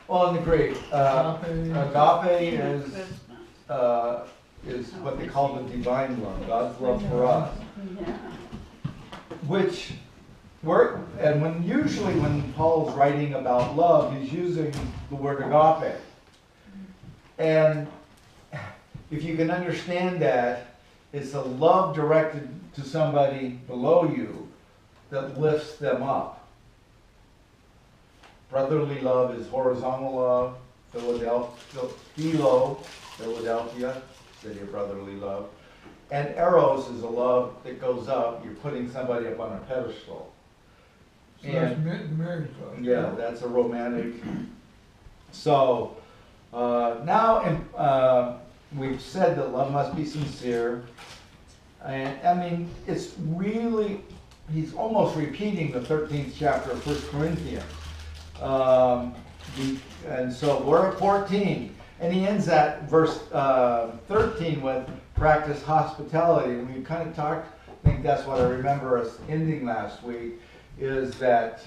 Well, in the Greek, agape is what they call the divine love, God's love for us. Which and usually when Paul's writing about love, he's using the word agape. And if you can understand that, it's a love directed to somebody below you that lifts them up. Brotherly love is horizontal love. Philadelphia, city of brotherly love. And eros is a love that goes up. You're putting somebody up on a pedestal. So that's marriage love. Yeah, that's a romantic. So now we've said that love must be sincere. And I mean, it's really, he's almost repeating the 13th chapter of 1 Corinthians. And so we're at 14. And he ends at verse 13 with practice hospitality. And we kind of talked, I think that's what I remember us ending last week, is that,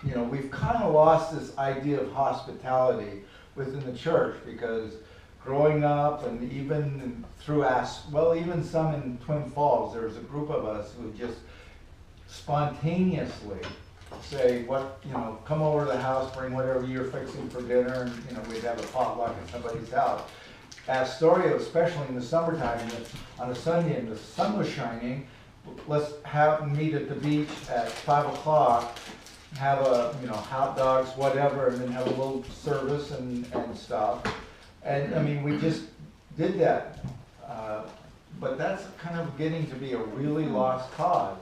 we've kind of lost this idea of hospitality within the church, because growing up and even through even some in Twin Falls, there was a group of us who just spontaneously say, come over to the house, bring whatever you're fixing for dinner, and we'd have a potluck at somebody's house. Astoria, especially in the summertime, on a Sunday and the sun was shining, let's meet at the beach at 5 o'clock, have hot dogs, whatever, and then have a little service and stuff. And I mean, we just did that. But that's kind of getting to be a really lost cause.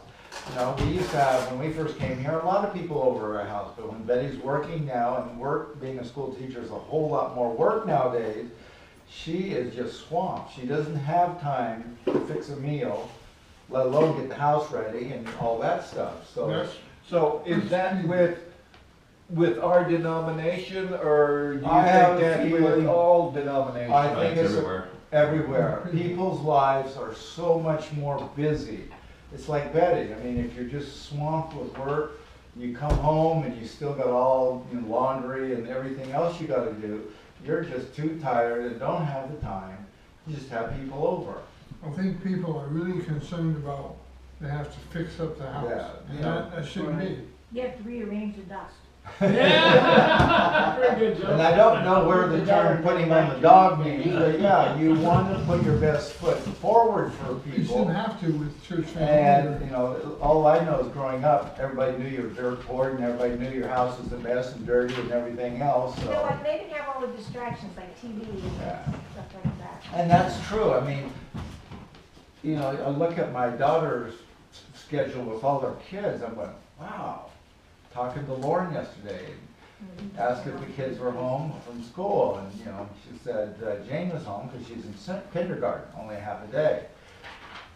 We used to have, when we first came here, a lot of people over our house, but when Betty's working now, and being a school teacher is a whole lot more work nowadays, she is just swamped. She doesn't have time to fix a meal, let alone get the house ready and all that stuff. So is that with our denomination, or do you think that's with all denominations? I think it's everywhere. People's lives are so much more busy. It's like Betty. I mean, if you're just swamped with work, you come home and you still got all laundry and everything else you got to do, you're just too tired and don't have the time. You just have people over. I think people are really concerned about they have to fix up the house. Yeah, that shouldn't be. You have to rearrange the dust. Yeah. Very good, Joe. And I don't know where the term putting on the dog means, but yeah, you want to put your best foot forward for You people. shouldn't have to with church family. And, all I know is growing up, everybody knew you were dirt poor and everybody knew your house was a mess and dirty and everything else, You so. know, like they didn't have all the distractions like TV and Yeah. stuff like that. And that's true. I mean, I look at my daughter's schedule with all their kids, I'm going, wow. Talking to Lauren yesterday, asked if the kids were home from school, and she said Jane was home because she's in kindergarten, only half a day.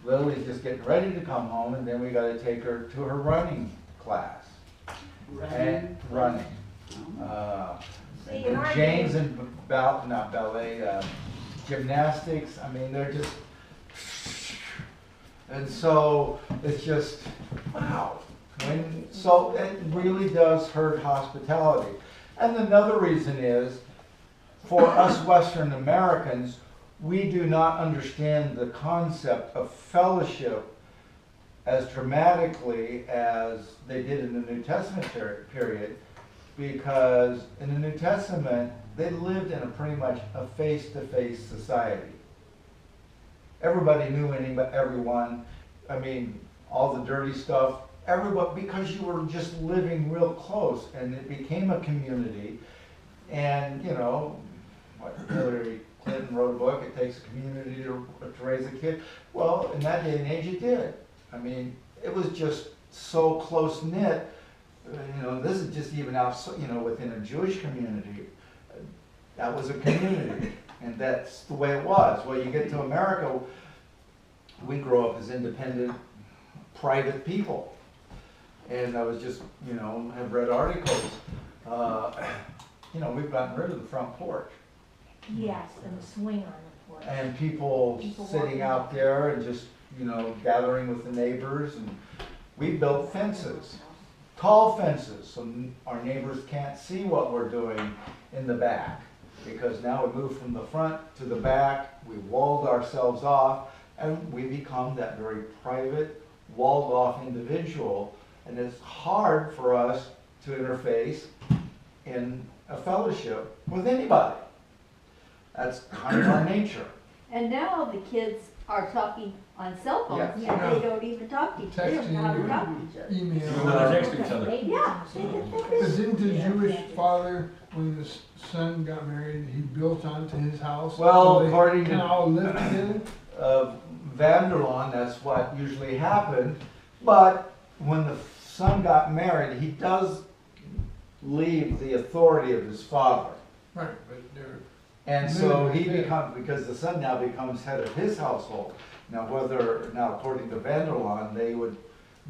Lily's just getting ready to come home, and then we got to take her to her running class. Running. Jane's in not ballet, gymnastics. I mean, they're just, and so it's just wow. So it really does hurt hospitality. And another reason is, for us Western Americans, we do not understand the concept of fellowship as dramatically as they did in the New Testament period, because in the New Testament, they lived in a pretty much a face-to-face society. Everybody knew everyone. I mean, all the dirty stuff. Everybody, because you were just living real close, and it became a community. And Hillary Clinton wrote a book, It Takes a Community to Raise a Kid. Well, in that day and age it did. I mean, it was just so close knit. This is just even out, within a Jewish community, that was a community, and that's the way it was. Well, you get to America, we grow up as independent, private people. And I was just, have read articles, we've gotten rid of the front porch. Yes, and the swing on the porch. And people sitting out there and just, gathering with the neighbors. And we built fences, tall fences, so our neighbors can't see what we're doing in the back. Because now we moved from the front to the back, we walled ourselves off, and we become that very private, walled off individual. And it's hard for us to interface in a fellowship with anybody. That's kind of our nature. And now the kids are talking on cell phones, Yeah. and they don't even talk to each other. They don't know how to talk to each other. Email. They text each other. Yeah. But didn't the Jewish father, when the son got married, he built onto his house? Well, so they according to- can all live together? Vanderlaan, that's what usually happened. But when the son got married, he does leave the authority of his father. Right, but they're, And so he Yeah. becomes, because the son now becomes head of his household. Now according to Vanderlaan, they would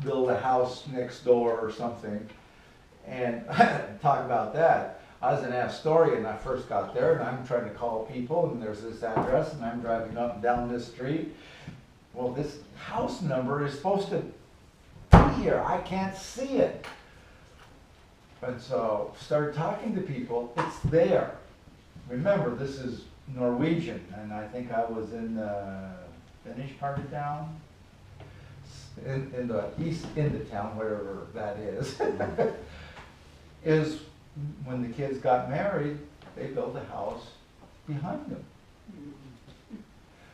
build a house next door or something. And talk about that. I was in Astoria and I first got there and I'm trying to call people and there's this address and I'm driving up and down this street. Well, this house number is supposed to be here. I can't see it. And so started talking to people. It's there. Remember, this is Norwegian, and I think I was in the Finnish part of town, in the east end of town, wherever that is. Is when the kids got married, they built a house behind them.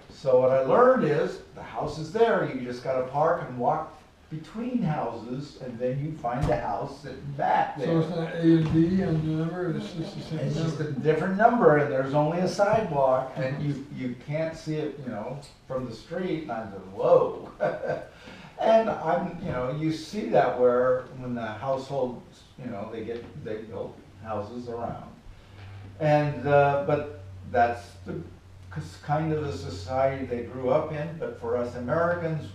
So what I learned is the house is there. You just got to park and walk between houses, and then you find a house sitting back there. so it's not A and B on the number, it's just the same It's just number. a different number, and there's only a sidewalk, and you can't see it, from the street, and I said, whoa. And you see that where, when the households, they build houses around. And, but that's kind of the society they grew up in, but for us Americans,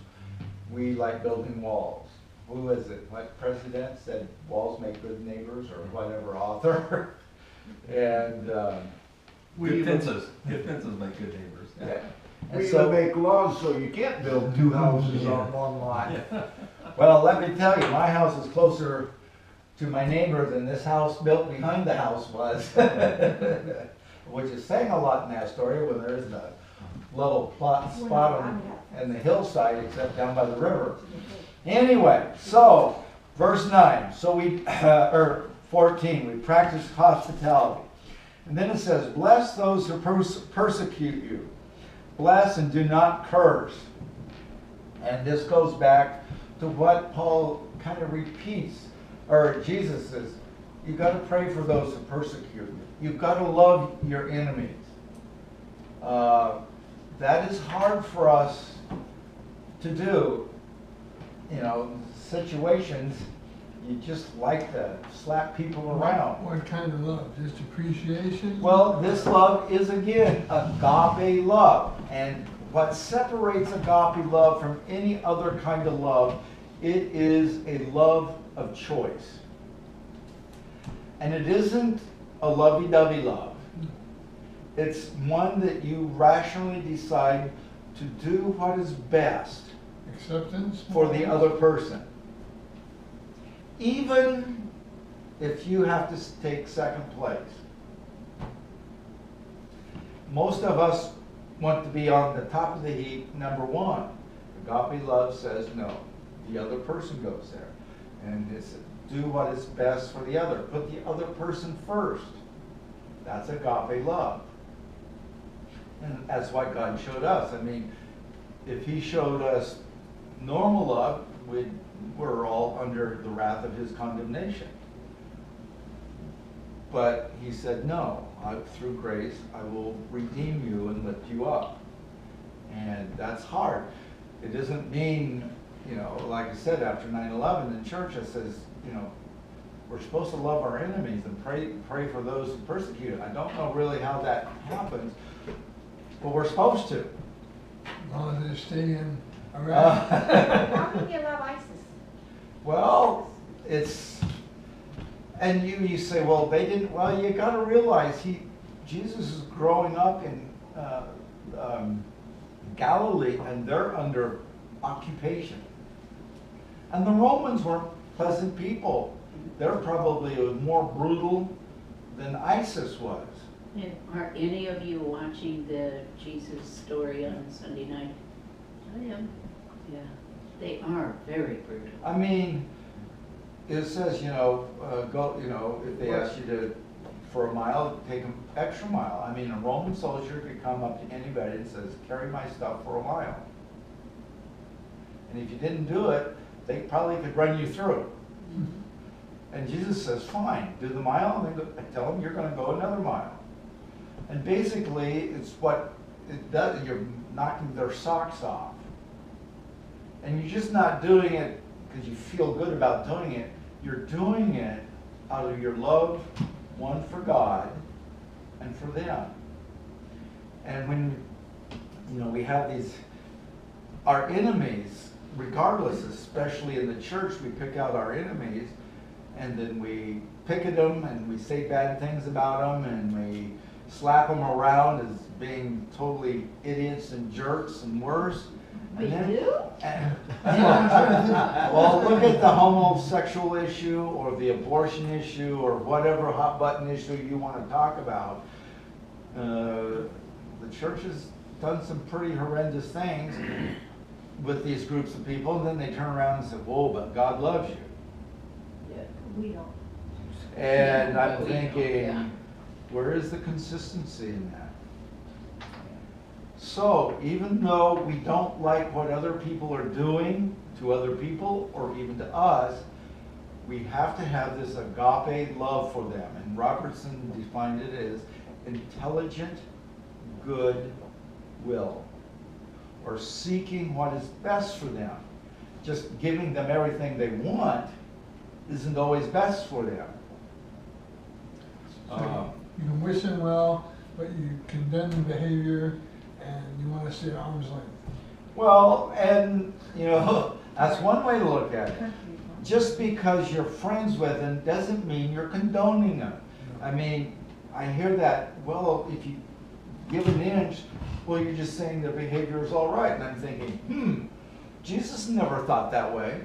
we like building walls. Who is it? What president said, walls make good neighbors, or whatever author? And, Good fences. Good fences make good neighbors. yeah. We And even so, make laws so you can't build two houses on one lot. well, let me tell you, my house is closer to my neighbor than this house built behind the house was. Which is saying a lot in Astoria when there isn't a level spot on the hillside except down by the river. Anyway, so verse 9, or 14, we practice hospitality. And then it says, bless those who persecute you. Bless and do not curse. And this goes back to what Paul kind of repeats, or Jesus says, you've got to pray for those who persecute you. You've got to love your enemies. That is hard for us to do. Situations, you just like to slap people around. What kind of love? Just appreciation? Well, this love is again agape love. And what separates agape love from any other kind of love, it is a love of choice. And it isn't a lovey-dovey love. It's one that you rationally decide to do what is best Acceptance? for the other person. Even if you have to take second place. Most of us want to be on the top of the heap, number one. Agape love says no. The other person goes there. And it's do what is best for the other. Put the other person first. That's agape love. And that's what God showed us. I mean, if He showed us normal love, we're all under the wrath of His condemnation. But He said, no, through grace, I will redeem you and lift you up. And that's hard. It doesn't mean, like I said, after 9/11 in church, it says, we're supposed to love our enemies and pray for those who persecute. I don't know really how that happens, but we're supposed to. As long as they're staying around. How can you love ISIS? Well, and you say, well, they didn't, well, you got to realize Jesus is growing up in Galilee, and they're under occupation. And the Romans weren't pleasant people. They're probably more brutal than ISIS was. And are any of you watching the Jesus story on Sunday night? I am. Yeah, they are very brutal. I mean, it says, go, if they ask you to, for a mile, take an extra mile. I mean, a Roman soldier could come up to anybody and says, carry my stuff for a mile. And if you didn't do it, they probably could run you through. And Jesus says, fine, do the mile, and then tell them you're going to go another mile. And basically, it's what it does, you're knocking their socks off. And you're just not doing it because you feel good about doing it. You're doing it out of your love, one for God and for them. And when, we have our enemies, regardless, especially in the church, we pick out our enemies, and then we pick at them, and we say bad things about them, and we slap them around as being totally idiots and jerks and worse. We do? Well, look at the homosexual issue or the abortion issue or whatever hot button issue you want to talk about. The church has done some pretty horrendous things with these groups of people, and then they turn around and say, whoa, but God loves you. Yeah, we don't. And I'm We don't, thinking, yeah. where is the consistency in that? So, even though we don't like what other people are doing to other people or even to us, we have to have this agape love for them. And Robertson defined it as intelligent good will, or seeking what is best for them. Just giving them everything they want isn't always best for them. You can wish them well, but you condemn the behavior and you want to stay at arm's length. Well, and that's one way to look at it. Just because you're friends with them doesn't mean you're condoning them. I mean, I hear that, well, if you give an inch, well, you're just saying their behavior is all right. And I'm thinking, Jesus never thought that way.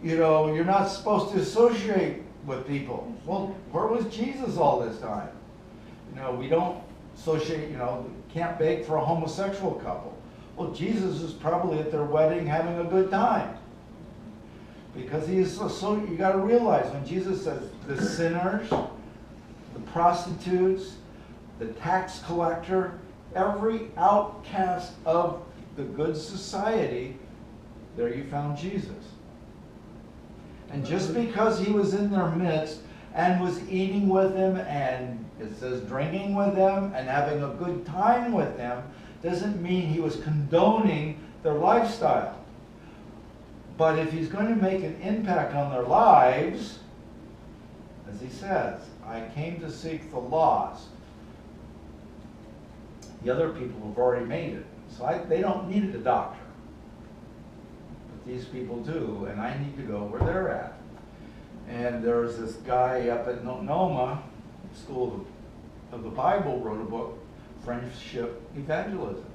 You're not supposed to associate with people. Well, where was Jesus all this time? We don't associate, can't beg for a homosexual couple. Well, Jesus is probably at their wedding having a good time. Because he is so you got to realize when Jesus says the sinners, the prostitutes, the tax collector, every outcast of the good society, there you found Jesus. And just because he was in their midst and was eating with them and it says drinking with them and having a good time with them, doesn't mean he was condoning their lifestyle. But if he's going to make an impact on their lives, as he says, I came to seek the lost. The other people have already made it. So they don't need a doctor. But these people do, and I need to go where they're at. And there's this guy up at Noma School of the Bible wrote a book, Friendship Evangelism,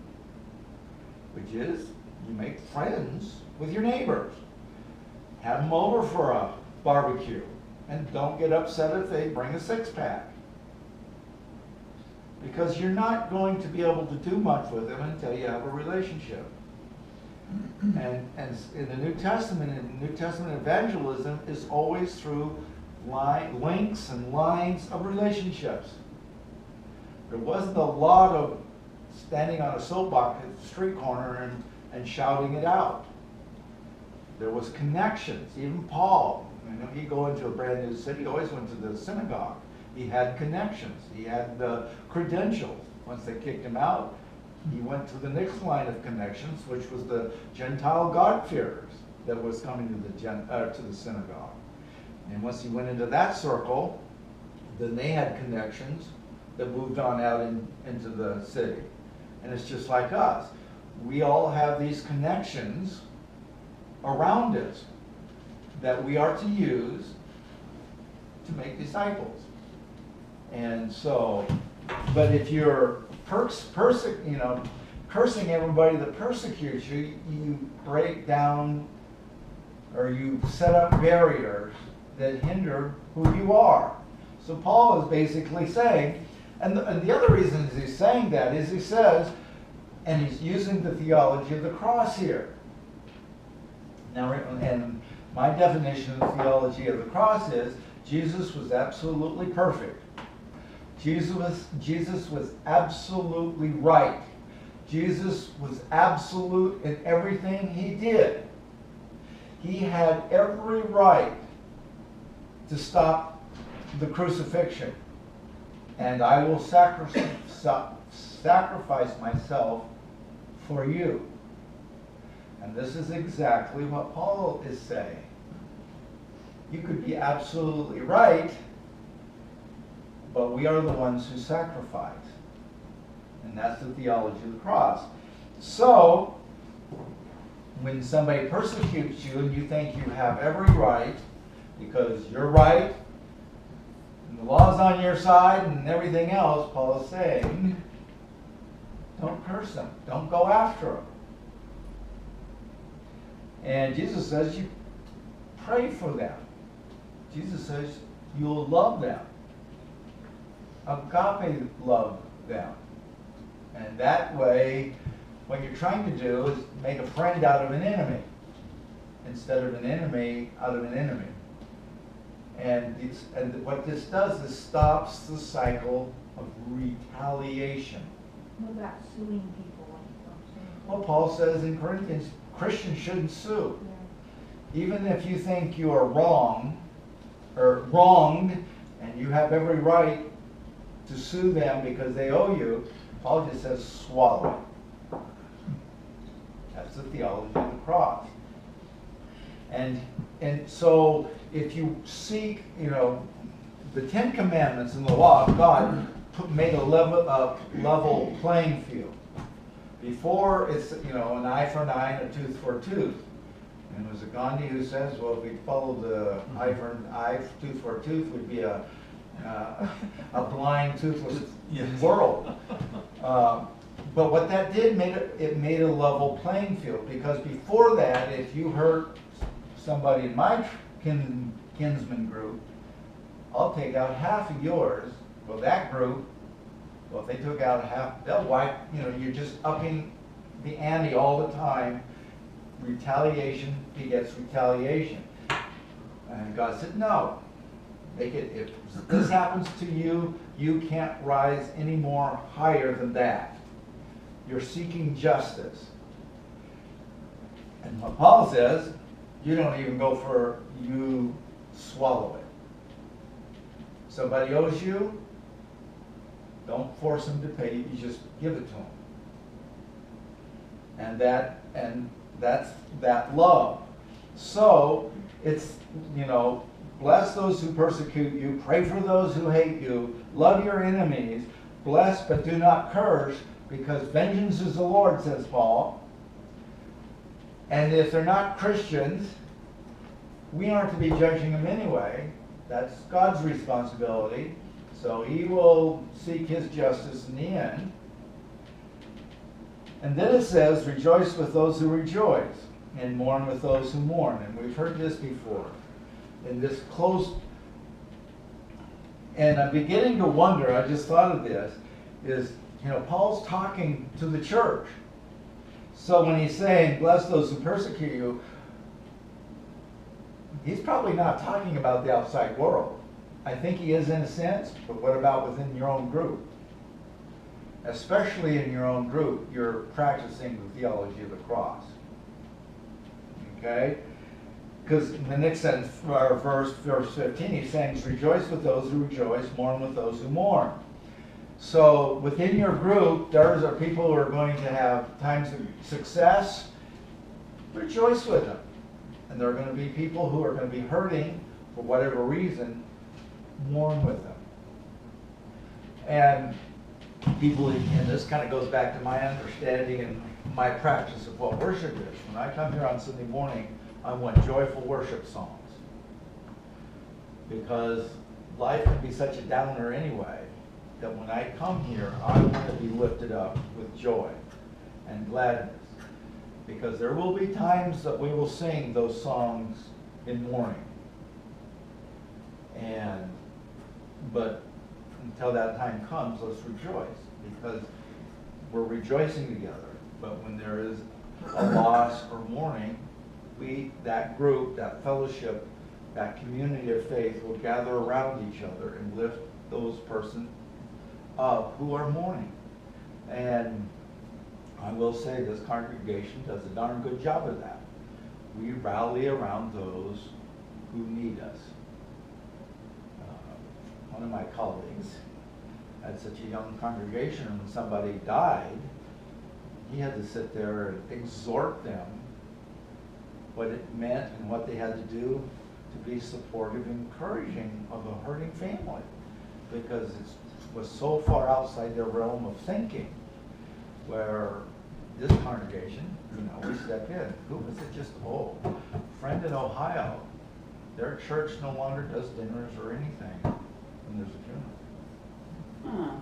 which is you make friends with your neighbors. Have them over for a barbecue. And don't get upset if they bring a six-pack. Because you're not going to be able to do much with them until you have a relationship. And in the New Testament evangelism is always through links and lines of relationships. There wasn't a lot of standing on a soapbox at the street corner and shouting it out. There was connections. Even Paul, he'd go into a brand new city, always went to the synagogue. He had connections. He had the credentials. Once they kicked him out, he went to the next line of connections, which was the Gentile God-fearers that was coming to the synagogue. And once he went into that circle, then they had connections that moved on out into the city. And it's just like us. We all have these connections around us that we are to use to make disciples. And so, but if you're cursing everybody that persecutes you, you break down or you set up barriers that hinder who you are. So Paul is basically saying, and the other reason is he's saying that is he says, and he's using the theology of the cross here. Now, and my definition of the theology of the cross is Jesus was absolutely perfect. Jesus was absolutely right. Jesus was absolute in everything he did. He had every right to stop the crucifixion. And I will sacrifice myself for you. And this is exactly what Paul is saying. You could be absolutely right, but we are the ones who sacrifice. And that's the theology of the cross. So, when somebody persecutes you and you think you have every right, because you're right, and the law's on your side and everything else, Paul is saying, don't curse them. Don't go after them. And Jesus says you pray for them. Jesus says you'll love them. Agape love them. And that way, what you're trying to do is make a friend out of an enemy instead of an enemy out of an enemy. And what this does is stops the cycle of retaliation. What about suing people when it comes to? Well, Paul says in Corinthians, Christians shouldn't sue. Even if you think you are wrong or wronged and you have every right to sue them because they owe you, Paul just says swallow it. That's the theology of the cross. And so if you seek, the Ten Commandments and the law of God made a level playing field. Before it's, an eye for an eye and a tooth for a tooth. And it was Gandhi who says, well, if we followed the eye for an eye, tooth for a tooth, we'd be a blind, toothless world. But what that did, it made a level playing field. Because before that, if you hurt somebody in my kinsman group, I'll take out half of yours. Well, that group, if they took out half, they'll wipe, you're just upping the ante all the time. Retaliation begets retaliation. And God said, no. If this happens to you, you can't rise any more higher than that. You're seeking justice. And what Paul says, you don't even go for, you swallow it. Somebody owes you, don't force them to pay, you just give it to them. And that's that love. So it's, bless those who persecute you, pray for those who hate you, love your enemies, bless but do not curse, because vengeance is the Lord, says Paul. And if they're not Christians, we aren't to be judging them anyway. That's God's responsibility. So he will seek his justice in the end. And then it says, rejoice with those who rejoice, and mourn with those who mourn. And we've heard this before. In this close, and I'm beginning to wonder, I just thought of this, is, Paul's talking to the church. So when he's saying, bless those who persecute you, he's probably not talking about the outside world. I think he is in a sense, but what about within your own group? Especially in your own group, you're practicing the theology of the cross. Okay? Because in the next sentence, verse 15, he's saying, rejoice with those who rejoice, mourn with those who mourn. So within your group, there are people who are going to have times of success. Rejoice with them. And there are going to be people who are going to be hurting for whatever reason. Mourn with them. And people, and this kind of goes back to my understanding and my practice of what worship is. When I come here on Sunday morning, I want joyful worship songs. Because life can be such a downer anyway, that when I come here, I want to be lifted up with joy and gladness. Because there will be times that we will sing those songs in mourning. And But until that time comes, let's rejoice, because we're rejoicing together. But when there is a loss or mourning, that group, that fellowship, that community of faith will gather around each other and lift those persons up who are mourning. And I will say this congregation does a darn good job of that. We rally around those who need us. One of my colleagues had such a young congregation, and when somebody died, he had to sit there and exhort them what it meant and what they had to do to be supportive and encouraging of a hurting family, because it was so far outside their realm of thinking, where this congregation, we step in. Who was it just, a friend in Ohio, their church no longer does dinners or anything when there's a funeral. Huh.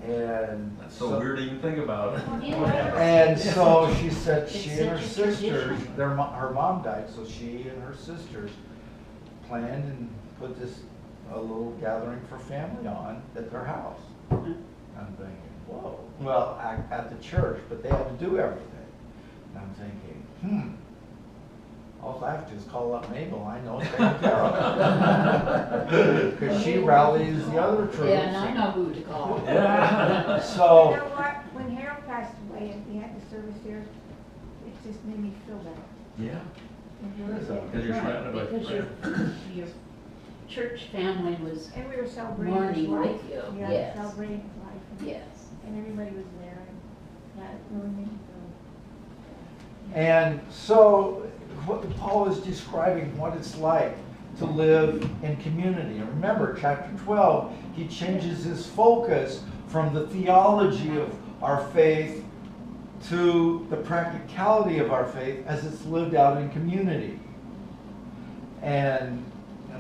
And That's so weird to even think about. Yeah. And so she said she It's and her such a sisters, tradition. her mom died, so she and her sisters planned and put a little gathering for family on at their house. Mhm. I'm thinking, whoa. Well, at the church, but they had to do everything. And I'm thinking, all I have to do is call up Mabel, I know it's taken care of. Because she rallies the other troops. Yeah, and I know who to call. You So, know what, when Harold passed away and we had the service here, it just made me feel better. Yeah. It really So- did. Because you're surrounded by Because your church family was, And we were celebrating his Mourning life. with you, Yeah, yes. celebrating his life. And- yes. And everybody was there, and that really made me feel. and so Paul is describing what it's like to live in community. And remember, chapter 12, he changes his focus from the theology of our faith to the practicality of our faith as it's lived out in community. And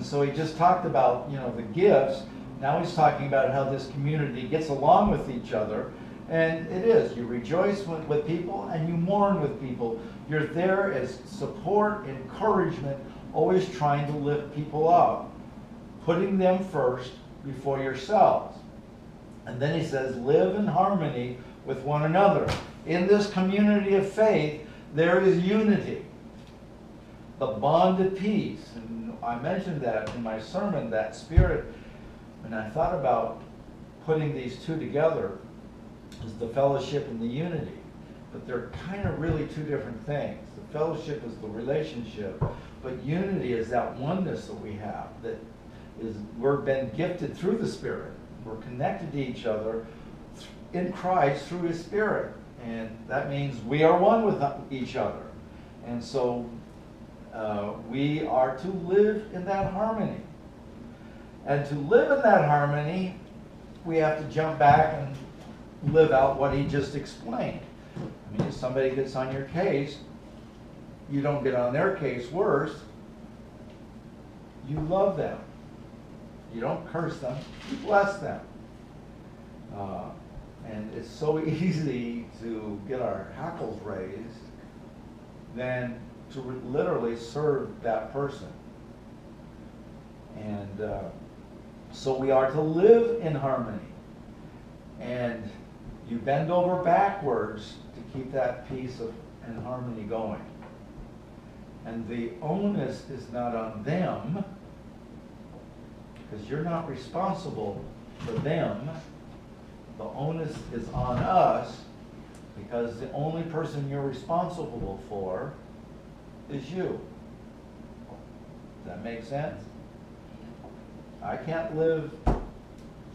so he just talked about, the gifts. Now he's talking about how this community gets along with each other. And it is. You rejoice with people and you mourn with people. You're there as support, encouragement, always trying to lift people up, putting them first before yourselves. And then he says, live in harmony with one another. In this community of faith, there is unity, the bond of peace. And I mentioned that in my sermon, that spirit, and I thought about putting these two together, is the fellowship and the unity. But they're kind of really two different things. The fellowship is the relationship, but unity is that oneness that we have, that is, we're been gifted through the Spirit. We're connected to each other in Christ through His Spirit. And that means we are one with each other. And so we are to live in that harmony. And to live in that harmony, we have to jump back and live out what he just explained. I mean, if somebody gets on your case, you don't get on their case worse. You love them. You don't curse them. You bless them. And it's so easy to get our hackles raised than to literally serve that person. And so we are to live in harmony. And you bend over backwards to keep that peace and harmony going. And the onus is not on them, because you're not responsible for them. The onus is on us, because the only person you're responsible for is you. Does that make sense? I can't live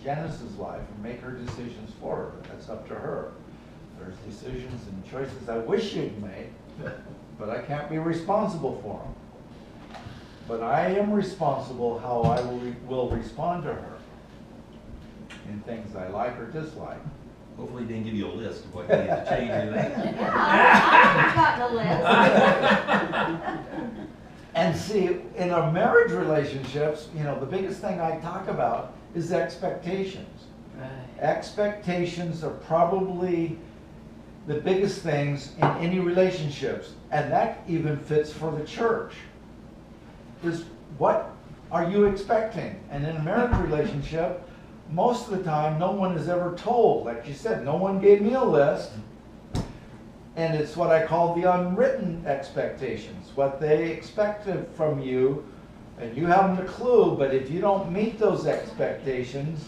Janice's life and make her decisions for her. That's up to her. There's decisions and choices I wish she'd made, but I can't be responsible for them. But I am responsible how I will respond to her in things I like or dislike. Hopefully he didn't give you a list of what you need to change or anything. I've gotten a list. And see, in our marriage relationships, the biggest thing I talk about is expectations. Right. Expectations are probably the biggest things in any relationships, and that even fits for the church. Is what are you expecting? And in a marriage relationship, most of the time, no one is ever told. Like you said, no one gave me a list. And it's what I call the unwritten expectations, what they expected from you, and you haven't a clue, but if you don't meet those expectations,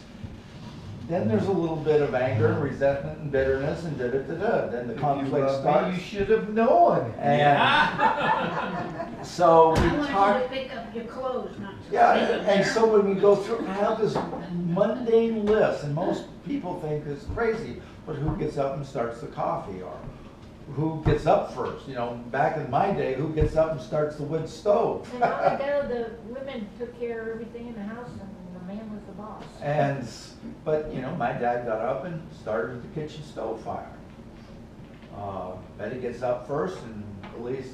then there's a little bit of anger and resentment and bitterness and da-da-da-da. Then the conflict starts. You should have known. And so we I want talk. you to pick up your clothes, not to Yeah, stay and there. so when we go through, I have this mundane list, and most people think it's crazy, but who gets up and starts the coffee, or who gets up first? You know, back in my day, who gets up and starts the wood stove? And long ago, the women took care of everything in the house and the man was the boss. And, but, you know, my dad got up and started the kitchen stove fire. Betty gets up first, and at least,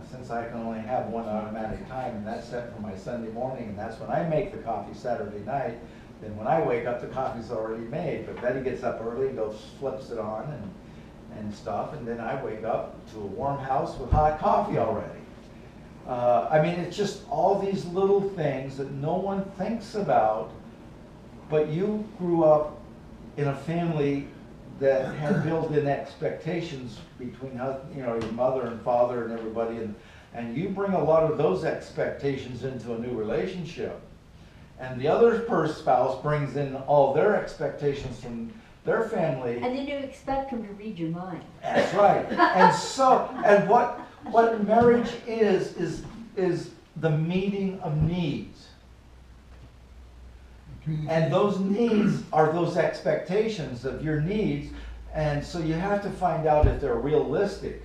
since I can only have one automatic time, and that's set for my Sunday morning, and that's when I make the coffee Saturday night, then when I wake up, the coffee's already made. But Betty gets up early and goes, flips it on and stuff, and then I wake up to a warm house with hot coffee already. I mean, it's just all these little things that no one thinks about, but you grew up in a family that had built-in expectations between, you know, your mother and father and everybody, and you bring a lot of those expectations into a new relationship. And the other spouse brings in all their expectations from their family. And then you expect them to read your mind. That's right. And so, and what marriage is the meeting of needs. And those needs are those expectations of your needs. And so you have to find out if they're realistic.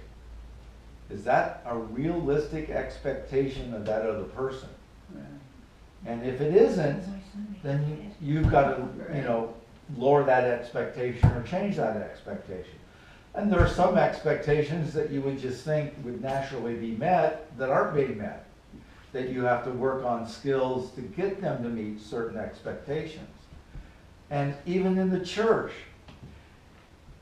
Is that a realistic expectation of that other person? And if it isn't, then you've got to, you know, lower that expectation or change that expectation. And there are some expectations that you would just think would naturally be met that aren't being met. That you have to work on skills to get them to meet certain expectations. And even in the church,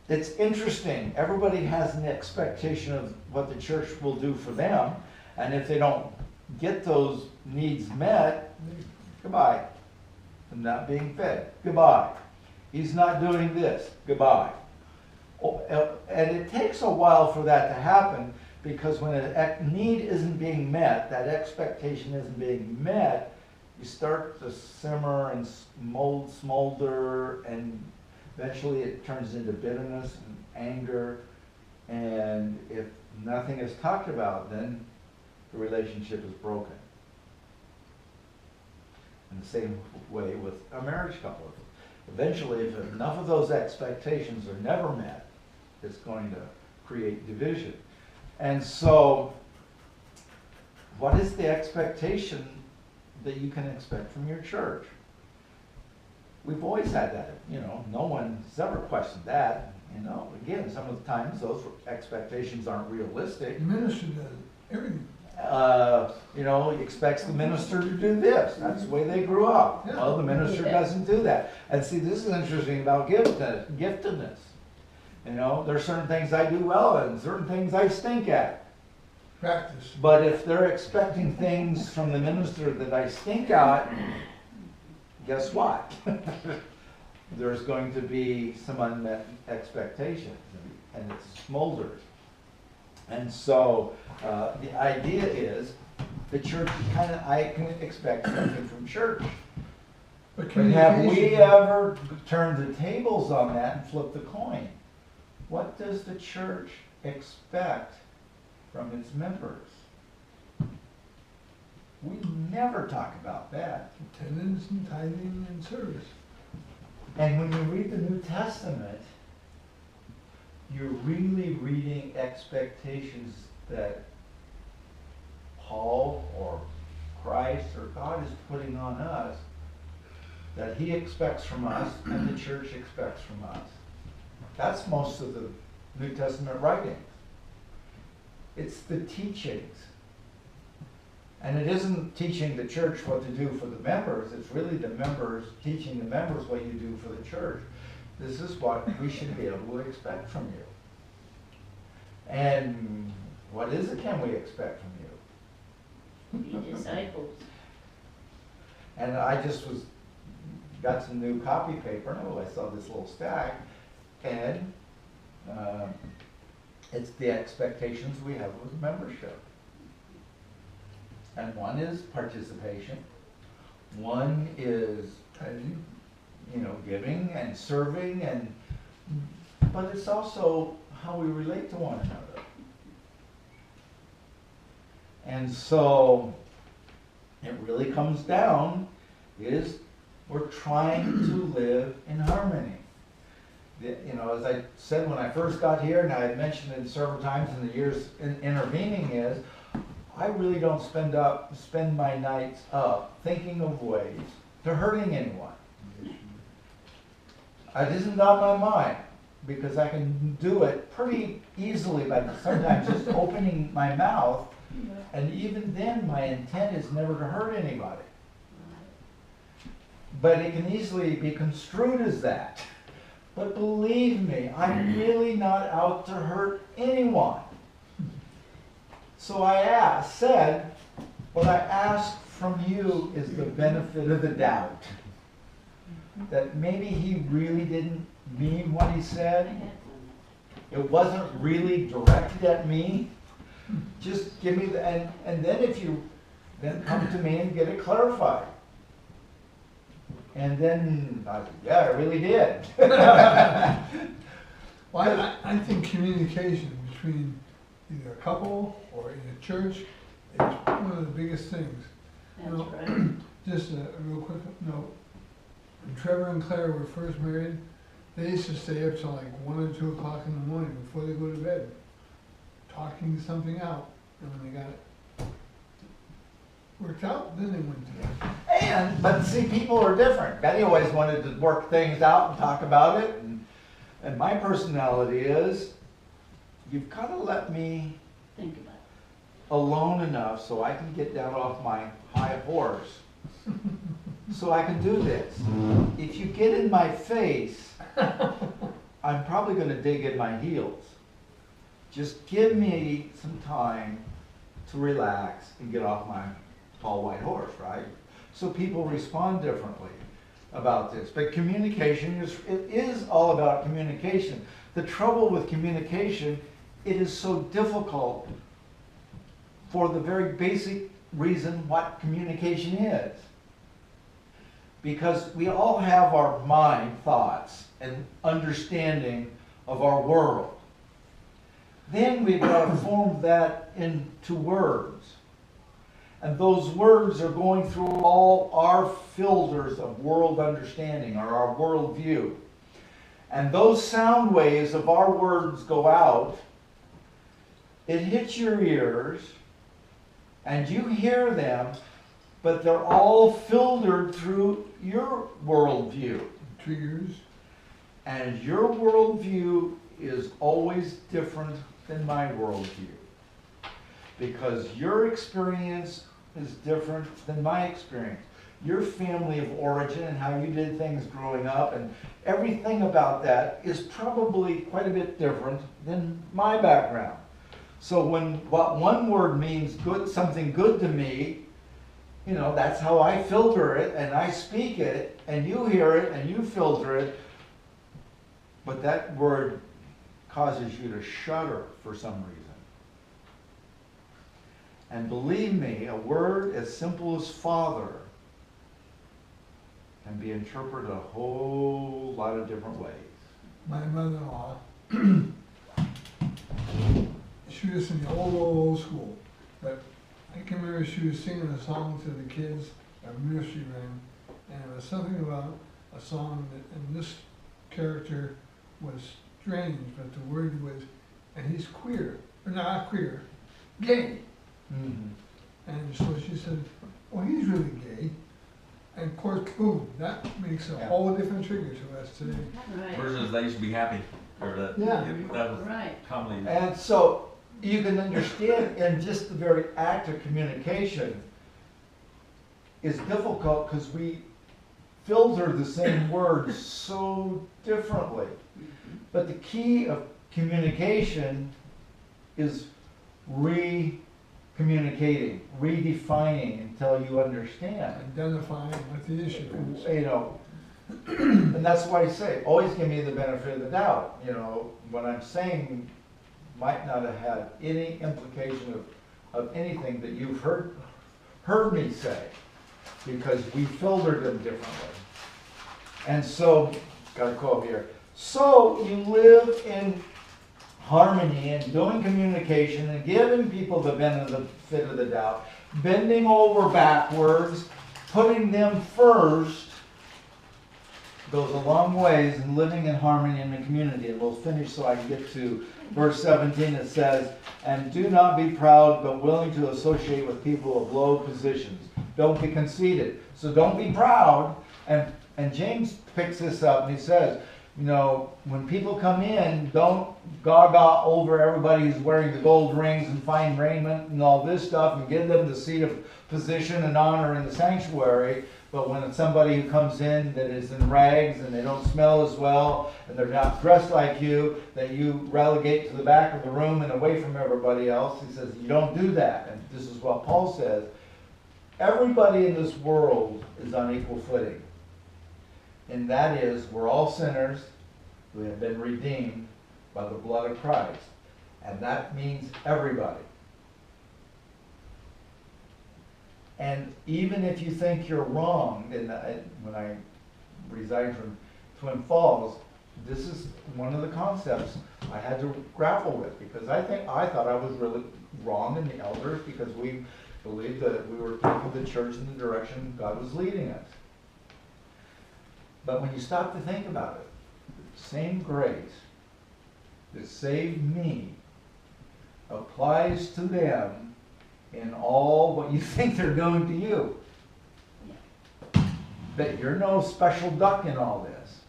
it's interesting. Everybody has an expectation of what the church will do for them. And if they don't get those needs met, goodbye. I'm not being fed. Goodbye. He's not doing this. Goodbye. And it takes a while for that to happen, because when a need isn't being met, that expectation isn't being met, you start to simmer and smolder, and eventually it turns into bitterness and anger. And if nothing is talked about, then the relationship is broken. In the same way with a marriage couple. Eventually, if enough of those expectations are never met, it's going to create division. And so, what is the expectation that you can expect from your church? We've always had that, you know, no one's ever questioned that. You know, again, some of the times those expectations aren't realistic. The minister does everything. You know, he expects the minister to do this. That's the way they grew up. Yeah. Well, the minister doesn't do that. And see, this is interesting about giftedness. You know, there are certain things I do well and certain things I stink at. Practice. But if they're expecting things from the minister that I stink at, guess what? There's going to be some unmet expectations, and it smolders. And so the idea is the church I can expect something from church. But But have we communication- ever turned the tables on that and flipped the coin? What does the church expect from its members? We never talk about that. Attendance and tithing and service. And when you read the New Testament, you're really reading expectations that Paul or Christ or God is putting on us, that he expects from us and the church expects from us. That's most of the New Testament writings. It's the teachings. And it isn't teaching the church what to do for the members, it's really the members teaching the members what you do for the church. This is what we should be able to expect from you. And what is it can we expect from you? Be disciples. And I just got some new copy paper, and I saw this little stack, and it's the expectations we have with membership. And one is participation, one is, giving and serving, but it's also how we relate to one another. And so it really comes down is we're trying to live in harmony. As I said when I first got here, and I had mentioned it several times in the years intervening, is I really don't spend my nights up thinking of ways to hurting anyone. It isn't on my mind, because I can do it pretty easily by sometimes just opening my mouth, and even then my intent is never to hurt anybody. But it can easily be construed as that. But believe me, I'm really not out to hurt anyone. So I said, what I ask from you is the benefit of the doubt. That maybe he really didn't mean what he said. It wasn't really directed at me. Just give me and then if you then come to me and get it clarified. And then I said, yeah, I really did. Well, I think communication between either a couple or in a church is one of the biggest things. That's You know, right. Just a real quick note. When Trevor and Claire were first married, they used to stay up till like 1 or 2 o'clock in the morning before they go to bed, talking something out. And when they got it worked out, then they went to bed. But see, people are different. Betty always wanted to work things out and talk about it. And my personality is, you've got to let me Think about alone enough so I can get down off my high horse so I can do this. If you get in my face, I'm probably going to dig in my heels. Just give me some time to relax and get off my tall white horse, right? So people respond differently about this. But communication is all about communication. The trouble with communication, it is so difficult for the very basic reason what communication is. Because we all have our mind thoughts and understanding of our world. Then we've got to form that into words. And those words are going through all our filters of world understanding or our world view. And those sound waves of our words go out, it hits your ears, and you hear them, but they're all filtered through your worldview. Triggers. And your worldview is always different than my worldview. Because your experience is different than my experience. Your family of origin and how you did things growing up and everything about that is probably quite a bit different than my background. So when what one word means good, something good to me, that's how I filter it and I speak it and you hear it and you filter it. But that word causes you to shudder for some reason. And believe me, a word as simple as father can be interpreted a whole lot of different ways. My mother-in-law, she was in the old school, but I can remember she was singing a song to the kids at nursery rhyme, and it was something about a song that, and this character was strange, but the word was, and he's queer, or not queer, gay. Mm-hmm. And so she said, well, he's really gay. And of course, boom, that makes a whole different trigger to us today. Right. Versus they used to be happy. Or that, Yeah. That was Right. commonly. And so you can understand in just the very act of communication is difficult because we filter the same words so differently. But the key of communication is communicating, redefining until you understand. Identifying what the issue is. You know, and that's why I say, always give me the benefit of the doubt. You know, what I'm saying might not have had any implication of anything that you've heard me say, because we filtered them differently. And so, got a quote here. So you live in harmony and doing communication and giving people the benefit of the doubt, bending over backwards, putting them first, goes a long ways in living in harmony in the community. And we'll finish so I can get to verse 17. It says, and do not be proud, but willing to associate with people of low positions. Don't be conceited. So don't be proud. And James picks this up and he says, you know, when people come in, don't gaga over everybody who's wearing the gold rings and fine raiment and all this stuff and give them the seat of position and honor in the sanctuary. But when it's somebody who comes in that is in rags and they don't smell as well and they're not dressed like you, that you relegate to the back of the room and away from everybody else. He says, you don't do that. And this is what Paul says. Everybody in this world is on equal footing. And that is, we're all sinners who have been redeemed by the blood of Christ. And that means everybody. And even if you think you're wrong, and when I resigned from Twin Falls, this is one of the concepts I had to grapple with, because I thought I was really wrong in the elders, because we believed that we were taking the church in the direction God was leading us. But when you stop to think about it, the same grace that saved me applies to them in all what you think they're doing to you. That you're no special duck in all this.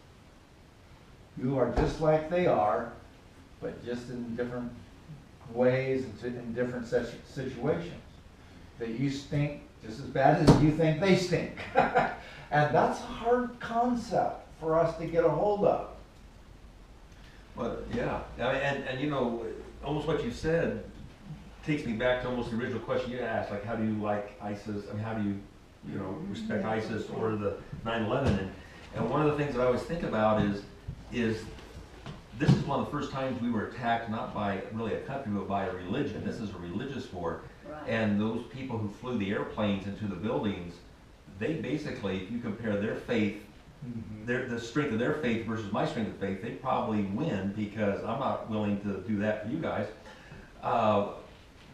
You are just like they are, but just in different ways and in different situations. That you stink just as bad as you think they stink. And that's a hard concept for us to get a hold of. Well, yeah, and you know, almost what you said takes me back to almost the original question you asked, like how do you like ISIS? I mean, how do you know, respect ISIS or the 9/11? And one of the things that I always think about is this is one of the first times we were attacked not by really a country but by a religion. This is a religious war, Right. and those people who flew the airplanes into the buildings, they basically, if you compare their faith, the strength of their faith versus my strength of faith, they probably win, because I'm not willing to do that for you guys.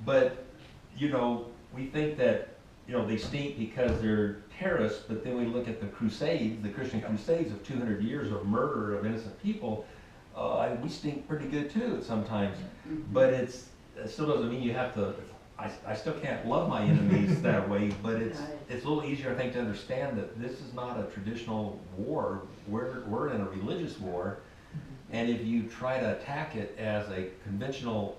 But, you know, we think that, you know, they stink because they're terrorists, but then we look at the Crusades, the Christian Crusades of 200 years of murder of innocent people, we stink pretty good too sometimes. But it still doesn't mean you have to, I still can't love my enemies that way, but it's a little easier, I think, to understand that this is not a traditional war. We're in a religious war, and if you try to attack it as a conventional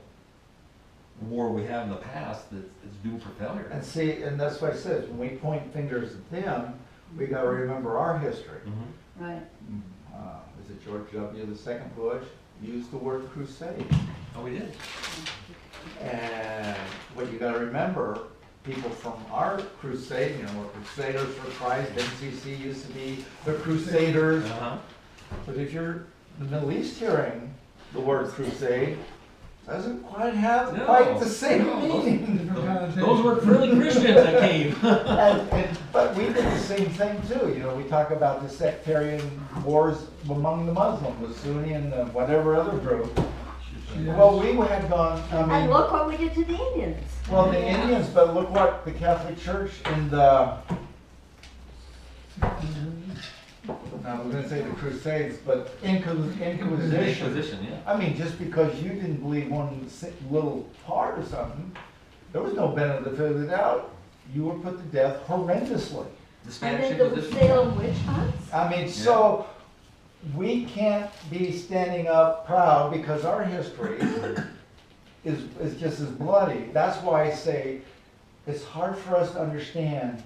war we have in the past, it's doomed for failure. And see, and that's why I said, when we point fingers at them, we got to remember our history. Mm-hmm. Right. Is it George W. II Bush used the word crusade? Oh, we did. And what you got to remember, people from our crusade, you know, we're Crusaders for Christ. NCC used to be the Crusaders. Uh-huh. But if you're in the Middle East hearing the word crusade, doesn't quite have No. quite the same No. meaning. Different connotation. Those were early Christians that came. But we did the same thing too. You know, we talk about the sectarian wars among the Muslims, the Sunni and the whatever other group. Yes. Well, we had gone, I And mean, look what we did to the Indians. well, the Indians, but look what the Catholic Church in the, I was gonna say the Crusades, but Inquisition. Inquisition, yeah. I mean, just because you didn't believe one little part or something, there was no benefit of the doubt. You were put to death horrendously. The And Spanish then the Inquisition. Salem witch hunts. I mean, so we can't be standing up proud because our history is just as bloody. That's why I say it's hard for us to understand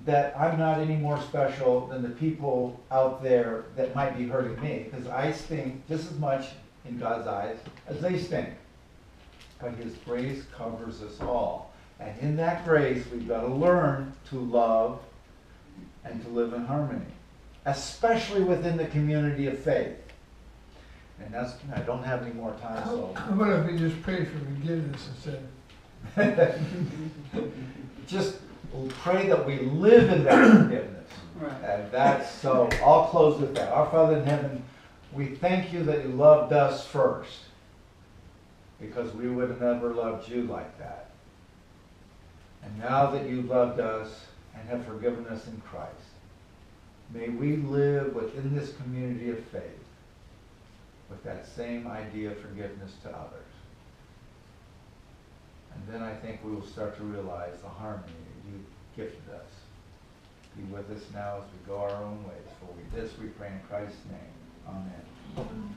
that I'm not any more special than the people out there that might be hurting me, because I stink just as much in God's eyes as they stink. but his grace covers us all. And in that grace, we've got to learn to love and to live in harmony, especially within the community of faith. And that's, I don't have any more time, so. How about if we just pray for forgiveness instead? Just pray that we live in that forgiveness. Right. And that's, so I'll close with that. Our Father in heaven, we thank you that you loved us first, because we would have never loved you like that. And now that you've loved us and have forgiven us in Christ, may we live within this community of faith with that same idea of forgiveness to others. And then I think we will start to realize the harmony that you gifted us. Be with us now as we go our own ways. For this we pray in Christ's name. Amen.